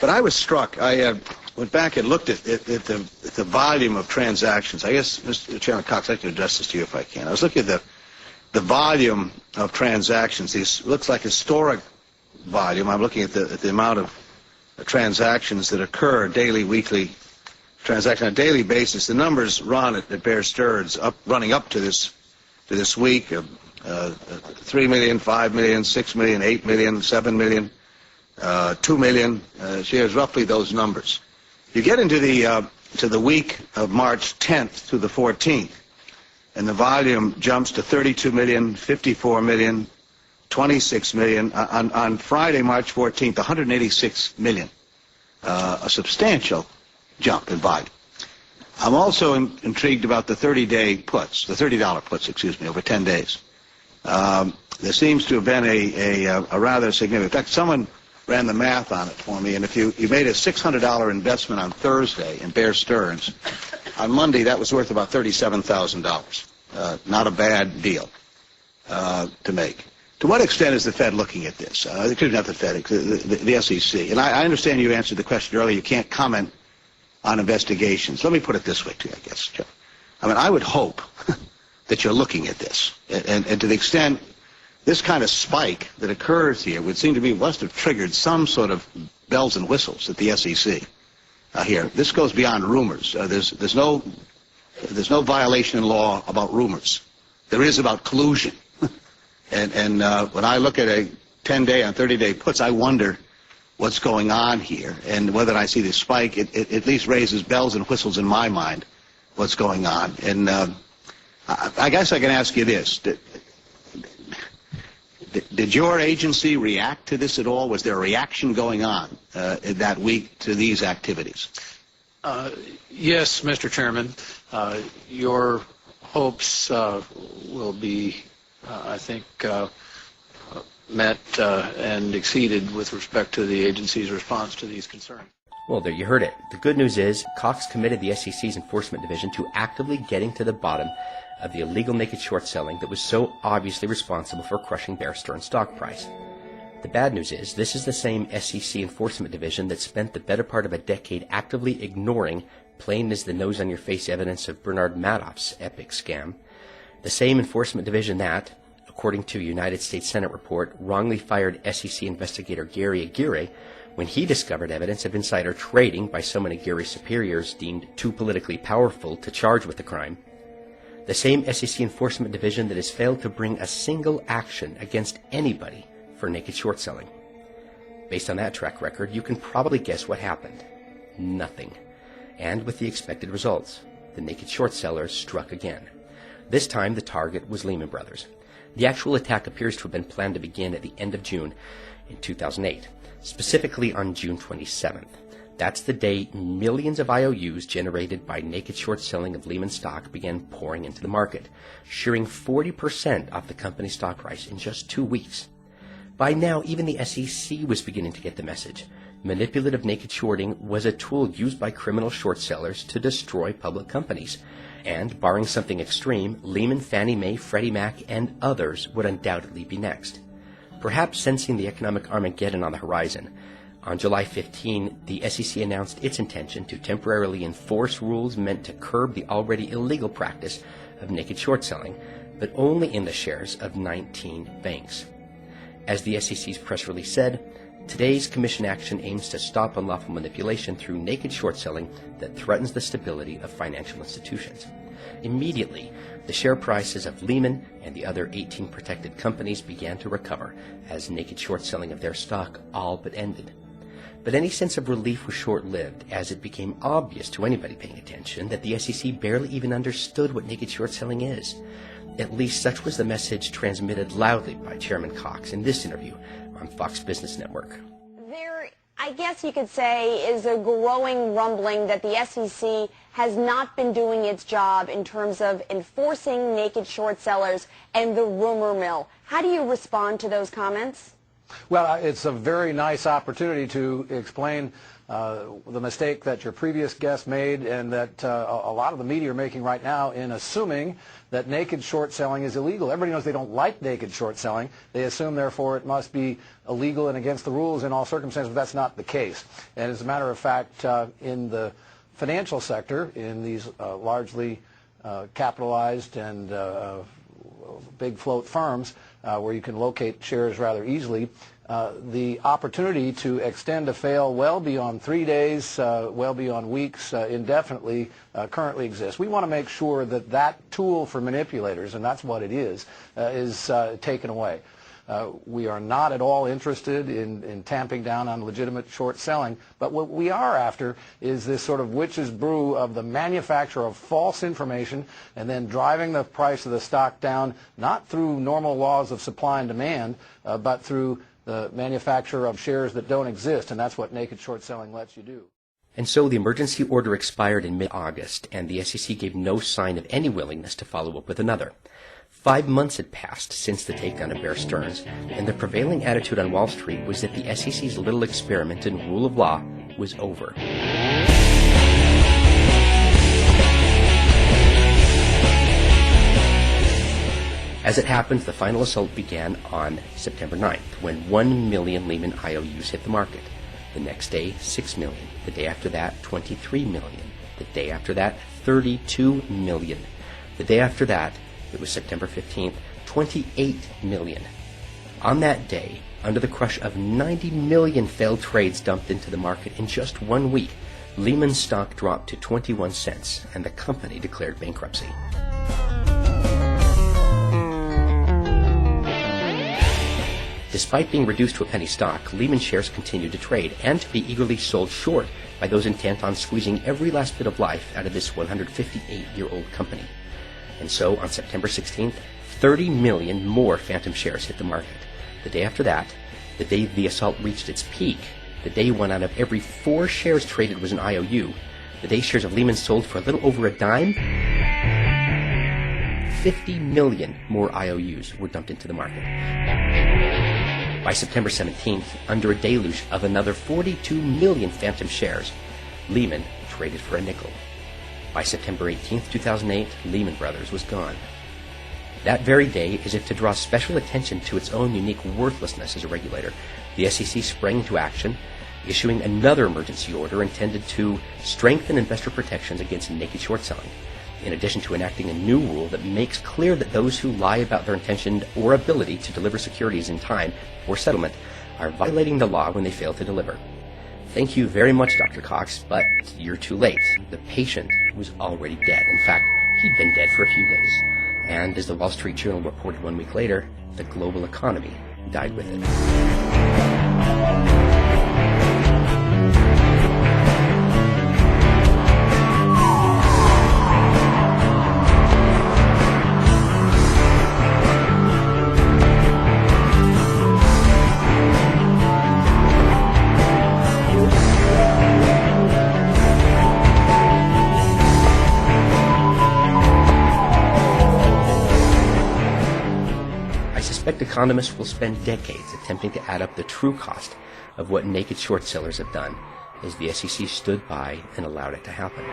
But I was struck. I went back and looked at the volume of transactions. I guess, Mr. Chairman Cox, I'd like to address this to you if I can. I was looking at the volume of transactions. These looks like historic volume. I'm looking at the amount of transactions that occur daily, weekly transaction on a daily basis. The numbers run at Bear Stearns running up to this week. 3 million, 5 million, 6 million, 8 million, 7 million, 2 million shares, roughly those numbers. You get into the week of March 10th through the 14th, and the volume jumps to 32 million, 54 million, 26 million. On Friday, March 14th, 186 million, a substantial jump in volume. I'm also intrigued about the 30-day puts, the $30 puts, excuse me, over 10 days. There seems to have been a rather significant. In fact, someone ran the math on it for me, and if you made a $600 investment on Thursday in Bear Stearns, on Monday that was worth about $37,000. Not a bad deal to make. To what extent is the Fed looking at this? Not the Fed, the SEC. And I understand you answered the question earlier. You can't comment on investigations. Let me put it this way to you, I guess, Joe. I mean, I would hope that you're looking at this. And to the extent this kind of spike that occurs here would seem to be must have triggered some sort of bells and whistles at the SEC here. This goes beyond rumors. There's no violation in law about rumors. There is about collusion. And when I look at a 10-day and 30-day puts, I wonder what's going on here, and whether I see this spike, it at least raises bells and whistles in my mind what's going on. And I guess I can ask you this. Did your agency react to this at all? Was there a reaction going on that week to these activities? Yes, Mr. Chairman. Your hopes will be, I think, met and exceeded with respect to the agency's response to these concerns. Well, there you heard it. The good news is Cox committed the SEC's Enforcement Division to actively getting to the bottom of the illegal naked short selling that was so obviously responsible for crushing Bear Stearns' stock price. The bad news is this is the same SEC Enforcement Division that spent the better part of a decade actively ignoring plain as the nose on your face evidence of Bernard Madoff's epic scam. The same Enforcement Division that, according to a United States Senate report, wrongly fired SEC investigator Gary Aguirre when he discovered evidence of insider trading by someone Aguirre's superiors deemed too politically powerful to charge with the crime. The same SEC Enforcement Division that has failed to bring a single action against anybody for naked short selling. Based on that track record, you can probably guess what happened. Nothing. And with the expected results, the naked short sellers struck again. This time the target was Lehman Brothers. The actual attack appears to have been planned to begin at the end of June in 2008, specifically on June 27th. That's the day millions of IOUs generated by naked short selling of Lehman stock began pouring into the market, shearing 40% off the company's stock price in just 2 weeks. By now, even the SEC was beginning to get the message. Manipulative naked shorting was a tool used by criminal short sellers to destroy public companies. And, barring something extreme, Lehman, Fannie Mae, Freddie Mac, and others would undoubtedly be next. Perhaps sensing the economic Armageddon on the horizon, on July 15, the SEC announced its intention to temporarily enforce rules meant to curb the already illegal practice of naked short selling, but only in the shares of 19 banks. As the SEC's press release said, today's commission action aims to stop unlawful manipulation through naked short selling that threatens the stability of financial institutions. Immediately, the share prices of Lehman and the other 18 protected companies began to recover as naked short selling of their stock all but ended. But any sense of relief was short-lived, as it became obvious to anybody paying attention that the SEC barely even understood what naked short selling is. At least such was the message transmitted loudly by Chairman Cox in this interview on Fox Business Network. There, I guess you could say, is a growing rumbling that the SEC has not been doing its job in terms of enforcing naked short sellers and the rumor mill. How do you respond to those comments? Well, it's a very nice opportunity to explain the mistake that your previous guest made and that a lot of the media are making right now in assuming that naked short selling is illegal. Everybody knows they don't like naked short selling. They assume, therefore, it must be illegal and against the rules in all circumstances, but that's not the case. And as a matter of fact, in the financial sector, in these largely capitalized and big float firms where you can locate shares rather easily, the opportunity to extend a fail well beyond 3 days, well beyond weeks, indefinitely currently exists. We want to make sure that that tool for manipulators, and that's what it is taken away. We are not at all interested in tamping down on legitimate short selling, but what we are after is this sort of witch's brew of the manufacture of false information and then driving the price of the stock down, not through normal laws of supply and demand, but through the manufacture of shares that don't exist, and that's what naked short selling lets you do. And so the emergency order expired in mid-August, and the SEC gave no sign of any willingness to follow up with another. 5 months had passed since the takedown of Bear Stearns, and the prevailing attitude on Wall Street was that the SEC's little experiment in rule of law was over. As it happens, the final assault began on September 9th, when 1 million Lehman IOUs hit the market. The next day, 6 million. The day after that, 23 million. The day after that, 32 million. The day after that, it was September 15th, 28 million. On that day, under the crush of 90 million failed trades dumped into the market in just 1 week, Lehman's stock dropped to 21 cents, and the company declared bankruptcy. Despite being reduced to a penny stock, Lehman shares continued to trade and to be eagerly sold short by those intent on squeezing every last bit of life out of this 158-year-old company. And so, on September 16th, 30 million more phantom shares hit the market. The day after that, the day the assault reached its peak, the day 1 out of every 4 shares traded was an IOU, the day shares of Lehman sold for a little over a dime, 50 million more IOUs were dumped into the market. By September 17th, under a deluge of another 42 million phantom shares, Lehman traded for a nickel. By September 18th, 2008, Lehman Brothers was gone. That very day, as if to draw special attention to its own unique worthlessness as a regulator, the SEC sprang into action, issuing another emergency order intended to strengthen investor protections against naked short selling, in addition to enacting a new rule that makes clear that those who lie about their intention or ability to deliver securities in time for settlement are violating the law when they fail to deliver. Thank you very much, Dr. Cox, but you're too late. The patient was already dead. In fact, he'd been dead for a few days. And as the Wall Street Journal reported 1 week later, the global economy died with it. Economists will spend decades attempting to add up the true cost of what naked short sellers have done, as the SEC stood by and allowed it to happen.